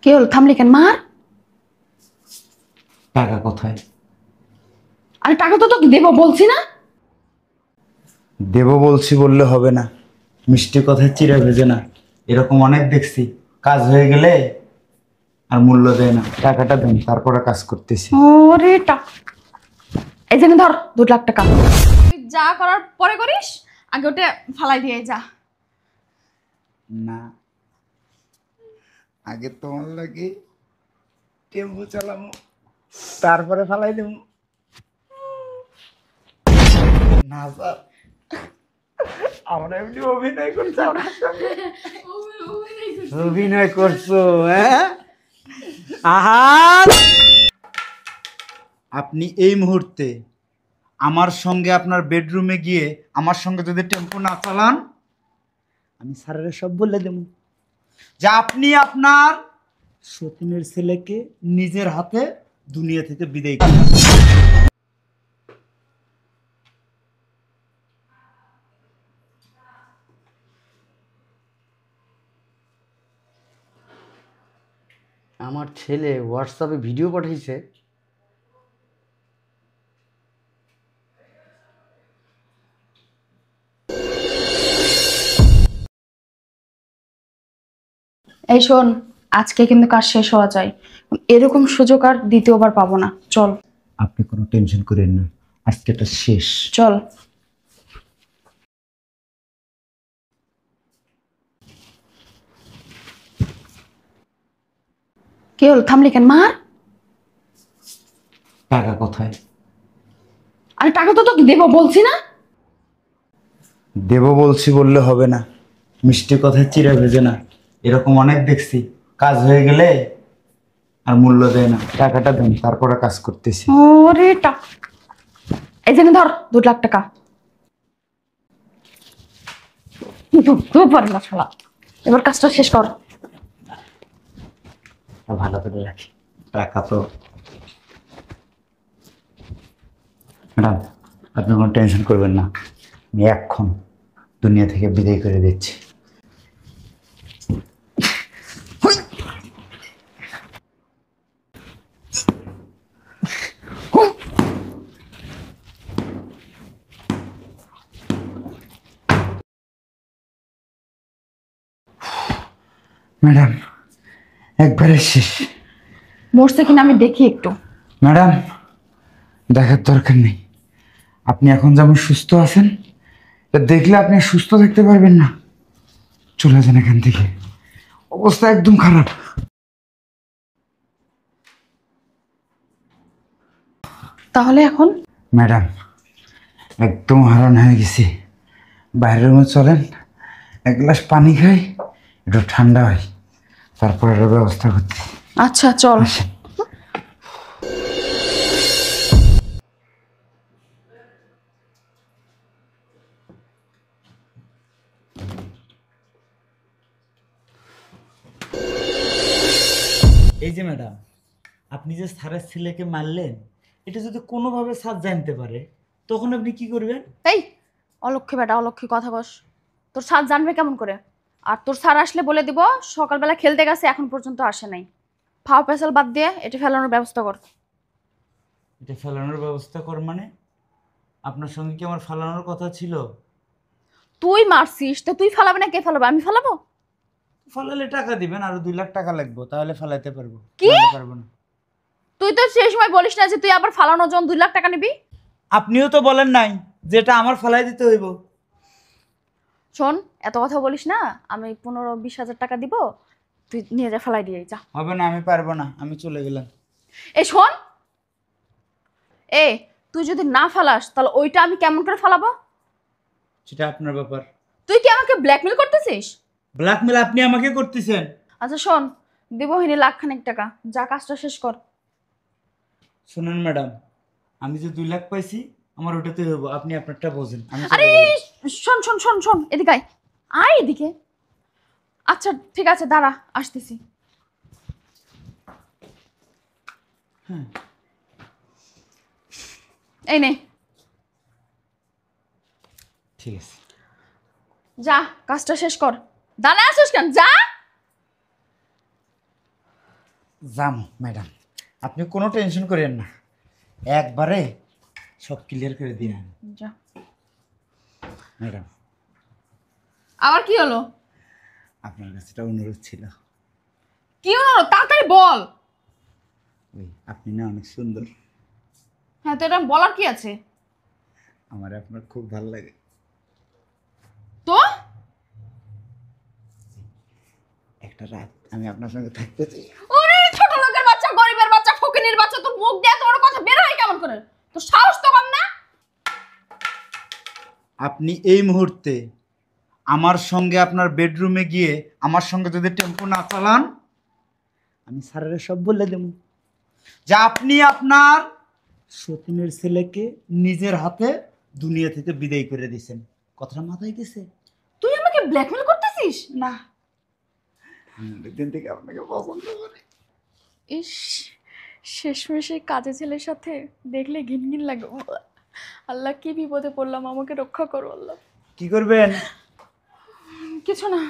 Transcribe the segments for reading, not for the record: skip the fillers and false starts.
কে হল? থামলি কেন? মার। টাকা কোথায়? আরে টাকা তো তোকে দেবো বলছি না। দেব বলছি বললে হবে না, মিষ্টি কথায় চিড়া ভেজে না। এরকম অনেক দেখছি, কাজ হয়ে গেলে আর মূল্য দেয় না। টাকাটা দেন, তারপরে কাজ করতেছি। ওরে টাকা, এই যে নে ধর 2 লাখ টাকা। তুই যা করার পরে করিস, আগে ওটা ফালাই দিয়ে যা। না, আগে তোমার লাগে টেম্পো চালামো, তারপরে ফালাই দেবো। না স্যার, আমরা এমনি অভিনয় করছি আপনার সঙ্গে। অভিনয় করছো? হ্যাঁ, আহার। আপনি এই মুহূর্তে আমার সঙ্গে আপনার বেডরুমে গিয়ে আমার সঙ্গে যদি টেম্পো না চালান, আমি স্যারের সব বলে দেব যে আপনি আপনার সতীনের ছেলেকে নিজের হাতে দুনিয়া থেকে বিদায় করেন। আমার ছেলে হোয়াটসঅ্যাপে ভিডিও পাঠিয়েছে। এই শোন, আজকে কিন্তু কাজ শেষ হওয়া চাই। এরকম সুযোগ আর দ্বিতীয়বার পাবো না। চল। আপনি কোনো টেনশন করেন না, আজকে এটা শেষ। চল। কে হল? থামলি কেন? মার। টাকা কোথায়? আরে টাকা তো তোকে দেবো বলছি না। দেব বলছি বললে হবে না, মিষ্টি কথায় চিড়া ভেজে না। এরকম অনেক দেখছি, কাজ হয়ে গেলে আর মূল্য দেয় না। টাকাটা দেন, তারপরে কাজ করতেছি। ওরে টাকা, এই যে নে ধর 2 লাখ টাকা। তুই পারবি না শালা, এবার কাজটা শেষ কর। ভালো করে রাখি টাকা তো। ম্যাডাম, আপনি কোনো টেনশন করবেন না, আমি এখন দুনিয়া থেকে বিদায় করে দিচ্ছি। ম্যাডাম, একবারে শেষ। মরছে কিনা আমি দেখি একটু। ম্যাডাম, দেখার দরকার নেই। আপনি এখন যেমন সুস্থ আছেন, এটা দেখলে আপনি সুস্থ থাকতে পারবেন না। চলে যান এখান থেকে, অবস্থা একদম খারাপ। তাহলে এখন? ম্যাডাম, একদম হারান হয়ে গেছি। বাইরের রুমে চলেন, এক গ্লাস পানি খাই, একটু ঠান্ডা হয়, তারপর এর ব্যবস্থা করতে। আচ্ছা চল। আসেন। এই যে ম্যাডাম, আপনি যে স্যারের ছেলেকে মারলেন, এটা যদি কোনোভাবে স্যার জানতে পারে, তখন আপনি কি করবেন? এই অলক্ষী বেটা, অলক্ষী কথা বস। তোর স্যার জানবে কেমন করে? আর তোর স্যার আসলে বলে দিব সকালবেলা খেলতে গেছে, এখন পর্যন্ত আসে নাই। ফাও পেছাল বাদ দিয়ে এটা ফেলানোর ব্যবস্থা কর। এটা ফেলানোর ব্যবস্থা কর মানে? আপনার সঙ্গে কি আমার ফেলানোর কথা ছিল? তুই মারছিস তো তুই ফেলাবে না, কে ফেলাবে? আমি ফেলাবো? ফেলালে টাকা দিবেন, আরো 2 লাখ টাকা লাগবে, তাহলে ফেলাইতে পারবো। কি? নাহলে পারবো না। তুই তো সেই সময় বলিস না যে তুই আবার ফালানোর জন্য 2 লাখ টাকা নিবি? আপনিও তো বলেন নাই যে এটা আমার ফেলাই দিতে হইব। শোন, এত কথা বলিস না। আমি 15-20 হাজার টাকা দিব, তুই নিয়ে যা, ফেলাই দিয়ে যা। হবে না, আমি পারবো না, আমি চলে গেলাম। এই শোন, এ তুই যদি না ফালাস তাহলে ওইটা আমি কেমন করে ফালাবো? সেটা আপনার ব্যাপার। তুই কি আমাকে ব্ল্যাকমেল করতেছিস? ব্ল্যাকমেল আপনি আমাকে করতেছেন? আচ্ছা শোন, দিব হিনি 1,00,000 টাকা, যা কাজটা শেষ কর। শুনুন ম্যাডাম, আমি যে 2 লাখ পাইছি, আমার ওটাতে হইব, আপনি আপনারটা বোঝেন। আমি আরে চলে গেলাম। শোন শোন শোন শোন, এদিকে আয়। আয় এদিকে। আচ্ছা ঠিক আছে, দাঁড়া, আসতেছি। হ্যাঁ, এই নে, ঠিক আছে। যা কাজটা শেষ কর। দাঁড়ায় আসিস কেন? যা। যাম ম্যাডাম, আপনি কোনো টেনশন করেন না, একবারে সব ক্লিয়ার করে দিন যা। ম্যাডাম। আবার কি হলো? আপনার কাছে একটা অনুরোধ ছিল। কি হলো তাড়াতাড়ি বল। ওই আপনি না অনেক সুন্দর, হ্যাঁ তো এটা বলার কি আছে? আমার আপনার খুব ভালো লাগে। তো একটা রাত আমি আপনার সঙ্গে থাকতে চাই। ওরে ছোট লোকের বাচ্চা, গরিবের বাচ্চা, ফকিনীর বাচ্চা, তোর মুখ দিয়ে এত বড় কথা বের হয় কেমন করে? তোর সাহস তো কম না? আপনি এই মুহূর্তে আমার সঙ্গে আপনার বেডরুমে গিয়ে আমার সঙ্গে যদি টেম্পো না চালান, আমি স্যারের সব বলে দেব যে আপনি আপনার সতীনের ছেলেকে নিজের হাতে দুনিয়া থেকে বিদায় করে দিয়েছেন। কথাটা মাথায় গেছে? তুই আমাকে ব্ল্যাকমেল করতেছিস? না, আমি অনেকদিন থেকে আপনাকে পছন্দ করি। ইস, শেষমেশে কাজে ছেলের সাথে দেখলে ঘিনঘিন লাগে। আল্লাহ কি বিপদে পড়লাম, আমাকে রক্ষা করো আল্লাহ। কি করবেন? কিছু না,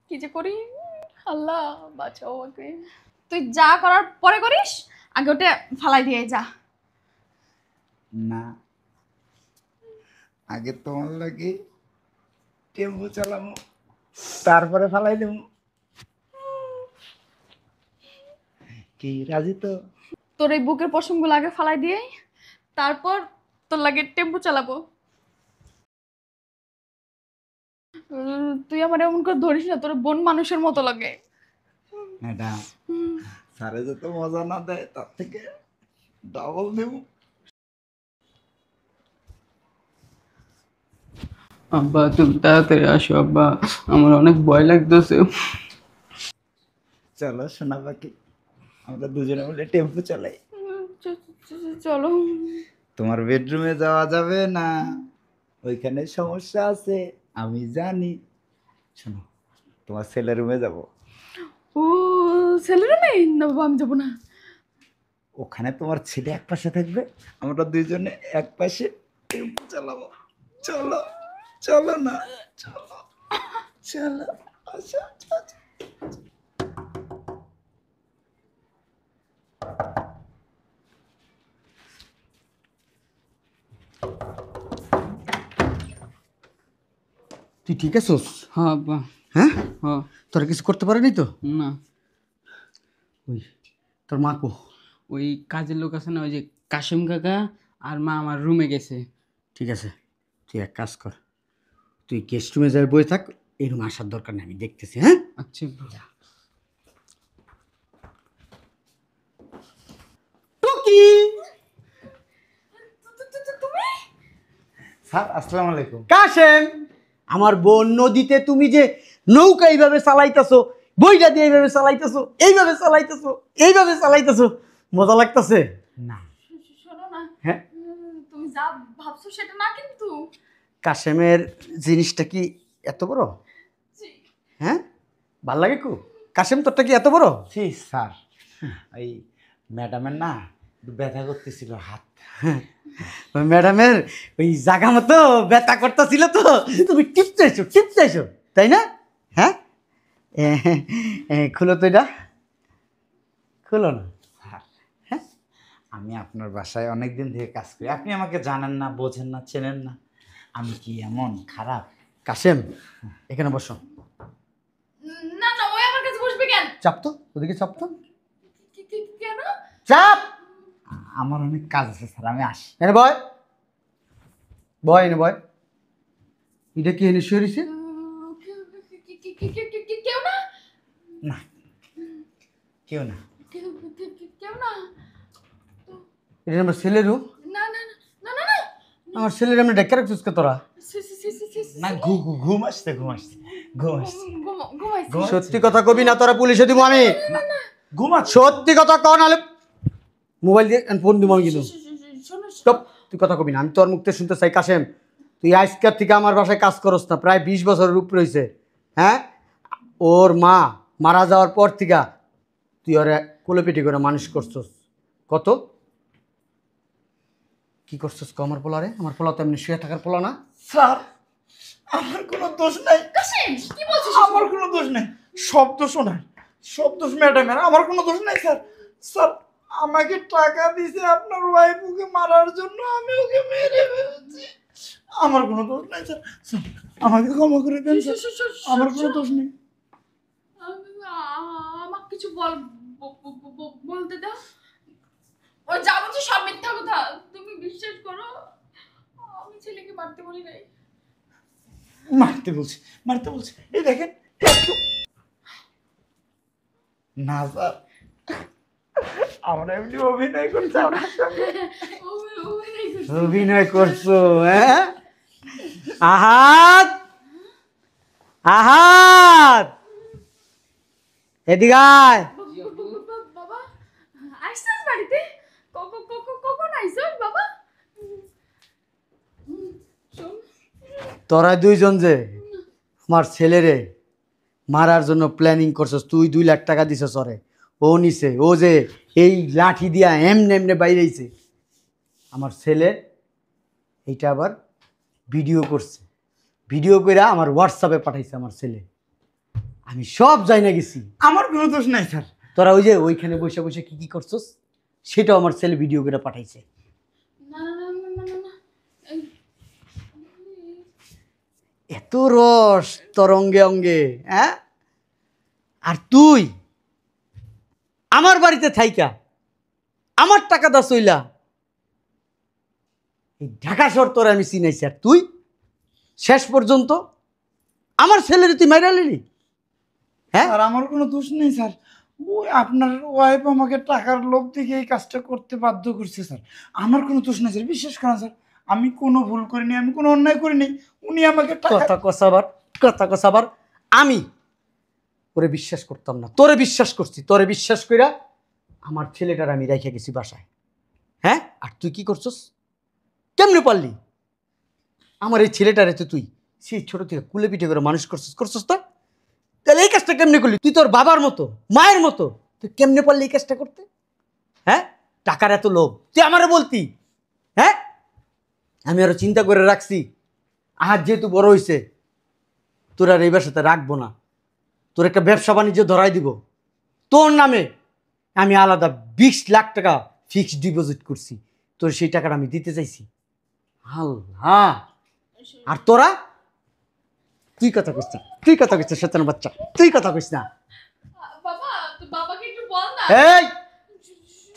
কি যে করি, আল্লাহ বাঁচাও আমাকে। তুই যা করার পরে করিস, আগে ওটা ফালাই দিয়ে যা। না, আগে তোমার লাগে টেম্পো চালাবো, তারপরে ফালাই দেব। কি রাজি তো? তোর এই বুকের পশমগুলো আগে ফালাই দিয়ে তারপর তোর লাগে টেম্পো চালাবো। তুই আমার এমন করে ধরিস না, তোর বোন মানুষের মতো লাগে। ম্যাডাম, স্যারে যত মজা না দেয় তার থেকে ডাবল দেব। আব্বা তুমি তাড়াতাড়ি আসো আব্বা, আমার অনেক ভয় লাগতেছে। চলো সোনা পাখি, আমরা দুজনে মিলে টেম্পো চালাই। চলো। তোমার বেডরুমে যাওয়া যাবে না, ওইখানে সমস্যা আছে আমি জানি। শোনো, তোমার ছেলের রুমে যাব, ও ছেলের মেয়ে না বাবা, আমি যাবো না। ওখানে তোমার ছেলে এক পাশে থাকবে, আমরা দুইজনে এক পাশে টেম্পো চালাবো। চলো চলো না, চলো চলো, আচ্ছা আচ্ছা। তুই ঠিক আছোস? হ্যাঁ আব্বা। হ্যাঁ, হ্যাঁ। তোরা কিছু করতে পারেনি তো? না, ওই তোর মা কো? ওই কাজের লোক আছে না, ওই যে কাশেম কাকা আর মা আমার রুমে গেছে। ঠিক আছে, তুই এক কাজ কর, তুই গেস্ট রুমে যাই বসে থাক, এই রুমে আসার দরকার নেই, আমি দেখতেছি। হ্যাঁ আচ্ছা আব্বা। টুকি স্যার, আসসালামু আলাইকুম। কাশেম, আমার বোন নদীতে তুমি যে নৌকা এইভাবে চালাইতেছো, বইটা দিয়ে এইভাবে চালাইতেছো, এইভাবে চালাইতেছো, এইভাবে চালাইতেছো, মজা লাগতেছে? না, শোনো না, হ্যাঁ, তুমি যা ভাবছো সেটা না কিন্তু। কাশেমের জিনিসটা কি এত বড়? হ্যাঁ, ভাল লাগে কু? কাশেম তোরটা কি এত বড়? জি স্যার, এই ম্যাডামের না একটু ব্যথা করতেছিল হাত। ওই ম্যাডামের ওই জায়গা মতো ব্যথা করতেছিল তো, তুমি টিপতেছো তাই না? হ্যাঁ, খুলো তো এটা, খুলো না। স্যার, আমি আপনার বাসায় অনেক দিন থেকে কাজ করি, আপনি আমাকে জানেন না, বোঝেন না, চেনেন না। আমি কি এমন খারাপ? কাশেম, এখানে বসো। না না, ওই আমার কাছে বসবে কেন? চাপ তো, ওদিকে চাপ তো, কেন? চাপ। আমার অনেক কাজ আছে স্যার, আমি আসি। এনে বয়, বয় এনে বয়। এটা কি এনে শুয়ে রয়েছে? কেউ না, না, কেউ না। কেউ না। এটা আমার ছেলের রুম। না না না না না, আমার ছেলের এমনি ডেকে রাখছিস কে তোরা? না, ঘুম আসছে, ঘুম আসছে। ঘুমাইছি। সত্যি কথা কবি না, তোরা পুলিশে দিব আমি। ঘুম আসছে। সত্যি কথা কও, নাহলে মোবাইল দিয়ে ফোন দিব আমি কিন্তু। শোনো, চুপ, তুই কথা কবি না, আমি তোর মুখতে শুনতে চাই। কাশেম, তুই আজকের থেকে আমার বাসায় কাজ করস না, প্রায় 20 বছরের উপরে হয়েছে। হ্যাঁ, ওর মা মারা যাওয়ার পর থেকে তুই ওরে কোলেপিটি করে মানুষ করছস। কত কি করছস ক আমার পোলা রে? আমার পোলা তো এমনি শুয়ে থাকার পোলা না। স্যার, আমার কোনো দোষ নাই। কাশেম, কি বলছিস? আমার কোনো দোষ নাই, সব দোষ ওনার। সব দোষ ম্যাডামের, আমার কোনো দোষ নাই স্যার। স্যার আমাকে টাকা দিছে আপনার ওয়াইফ ওকে মারার জন্য, আমি ওকে মেরে ফেলছি। আমার কোনো দোষ নাই স্যার। স্যার আমাকে ক্ষমা করে দেন স্যার, আমার কোনো দোষ নেই। আমাকে কিছু বলতে দাও। ওই যা বলছি সব মিথ্যা কথা, তুমি বিশ্বাস করো আমি ছেলেকে মারতে বলি নাই। মারতে বলছি, মারতে বলছি, এই দেখেন না স্যার, আমরা এমনি অভিনয় করছি আপনার সঙ্গে। অভিনয় করছো? হ্যাঁ, আহাত আহাত এদিকে আয়। বাবা আইসস বাড়িতে? কখন আইসস বাবা? শোন, তোরা দুইজন যে আমার ছেলেরে মারার জন্য প্ল্যানিং করছস, তুই 2 লাখ টাকা দিছস ওরে, ও নিছে, ও যে এই লাঠি দিয়া এমনে এমনে বাইরেছে। আমার ছেলে এইটা আবার ভিডিও করছে, ভিডিও কইরা আমার হোয়াটসঅ্যাপে পাঠাইছে আমার ছেলে। আমি সব যাই না গেছি। আমার কোনো দোষ নাই স্যার। তোরা ওই যে ওইখানে বসে বসে কি কি করছস সেটাও আমার ছেলে ভিডিও করে পাঠাইছে। না না না না না না, এত রস তোর অঙ্গে অঙ্গে, হ্যাঁ? আর তুই আমার বাড়িতে থাইকা আমার টাকা দা চইলা এই ঢাকা শহর তোরা আমি চিনাইছি, আর তুই শেষ পর্যন্ত আমার ছেলের তুই মাইরা লিলি। হ্যাঁ, স্যার আমার কোনো দোষ নেই স্যার, ওই আপনার ওয়াইফ আমাকে টাকার লোভ থেকে এই কাজটা করতে বাধ্য করছে স্যার। আমার কোনো দোষ নেই স্যার, বিশ্বাস করেন স্যার, আমি কোনো ভুল করিনি, আমি কোনো অন্যায় করিনি। উনি আমাকে কথা কসাবার আমি ওরে বিশ্বাস করতাম না, তোরে বিশ্বাস করছি। তোরে বিশ্বাস কইরা আমার ছেলেটার আমি রেখে গেছি বাসায়। হ্যাঁ, আর তুই কি করছস? কেমনে পারলি আমার এই ছেলেটারে? তো তুই সেই ছোট থেকে কুলে পিঠে করে মানুষ করছস তো, তাহলে এই কাজটা কেমনে করলি? তুই তোর বাবার মতো মায়ের মতো, তুই কেমনে পারলি এই কাজটা করতে? হ্যাঁ, টাকার এত লোভ তুই আমারে বলতি? হ্যাঁ, আমি আরো চিন্তা করে রাখছি, আজ যেহেতু বড় হইছে তোর আর এই বাসাতে রাখবো না, তোর একটা ব্যবসা বাণিজ্য ধরাই দিব, তোর নামে আমি আলাদা 20 লাখ টাকা ফিক্সড ডিপোজিট করছি, তোর সেই টাকাটা আমি দিতে চাইছি। আল্লাহ, আর তোরা তুই কথা কইস না, তুই কথা কইস না, শয়তান বাচ্চা, তুই কথা কইস না। বাবা তো বাবাকে একটু বল না। এই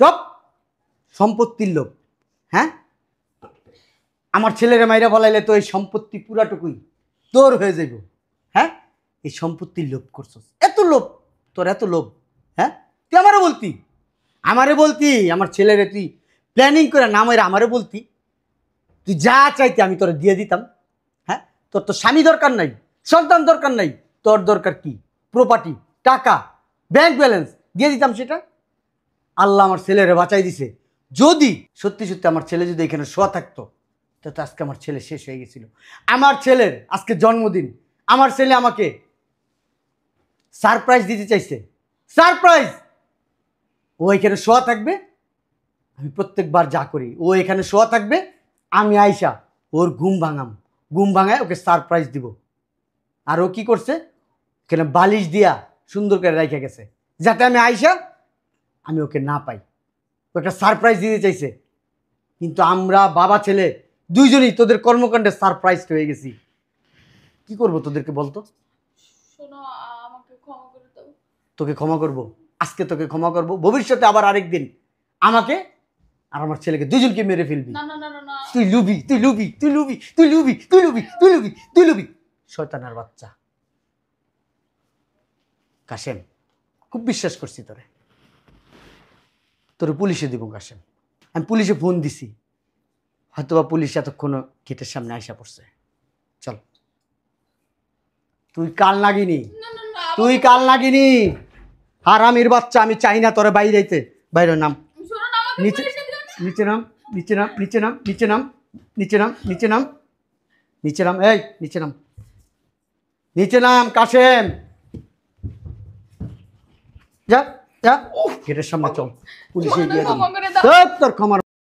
চুপ, সম্পত্তির লোভ। হ্যাঁ, আমার ছেলেরে মাইরা বলাইলে তো এই সম্পত্তি পুরাটুকুই তোর হয়ে যাইব। হ্যাঁ, এই সম্পত্তির লোভ করছস, এত লোভ তোর, এত লোভ। হ্যাঁ, তুই আমারে বলতি আমার ছেলেরে তুই প্ল্যানিং করে না মাইরা আমারে বলতি, তুই যা চাইতি আমি তোরে দিয়ে দিতাম। হ্যাঁ, তোর তো স্বামী দরকার নাই, সন্তান দরকার নাই, তোর দরকার কি? প্রপার্টি, টাকা, ব্যাংক ব্যালেন্স দিয়ে দিতাম সেটা। আল্লাহ আমার ছেলেরে বাঁচাই দিছে। যদি সত্যি সত্যি আমার ছেলে যদি এখানে শোয়া থাকতো, তো আজকে আমার ছেলে শেষ হয়ে গেছিল। আমার ছেলের আজকে জন্মদিন, আমার ছেলে আমাকে সারপ্রাইজ দিতে চাইছে, সারপ্রাইজ। ও এখানে শোয়া থাকবে, আমি প্রত্যেকবার যা করি ও এখানে শোয়া থাকবে, আমি আইসা ওর ঘুম ভাঙায় ওকে সারপ্রাইজ দিব। আর ও কি করছে, এখানে বালিশ দিয়া সুন্দর করে রেখে গেছে, যাতে আমি আইসা আমি ওকে না পাই। ও একটা সারপ্রাইজ দিতে চাইছে, কিন্তু আমরা বাবা ছেলে দুইজনই তোদের কর্মকাণ্ডে সারপ্রাইজ হয়ে গেছি। কি করব তোদেরকে বলতো? শোনো, আমাকে ক্ষমা করে দাও। তোকে ক্ষমা করব, আজকে তোকে ক্ষমা করব, ভবিষ্যতে আবার আরেকদিন আমাকে আর আমার ছেলেকে দুজনকে মেরে ফেলবি। না না না না না, তুই লুবি শয়তানের বাচ্চা। কাশেম, খুব বিশ্বাস করছি তোরে পুলিশে দিব কাশেম। আমি পুলিশে ফোন দিছি, হয়তোবা পুলিশ এতক্ষণ গেটের সামনে আইসা পড়ছে। চল, তুই কাল নাগিনি, হারামির বাচ্চা। আমি চাই না তোরে বাইরে নাম, শোনো না, আমাকে নিচে পুলিশে দিও না। নিচে নাম, এই নিচে নাম কাশেম। যা গেটের সামনে চল, পুলিশে গিয়ে ক্ষমা করে দাও। তোর ক্ষমার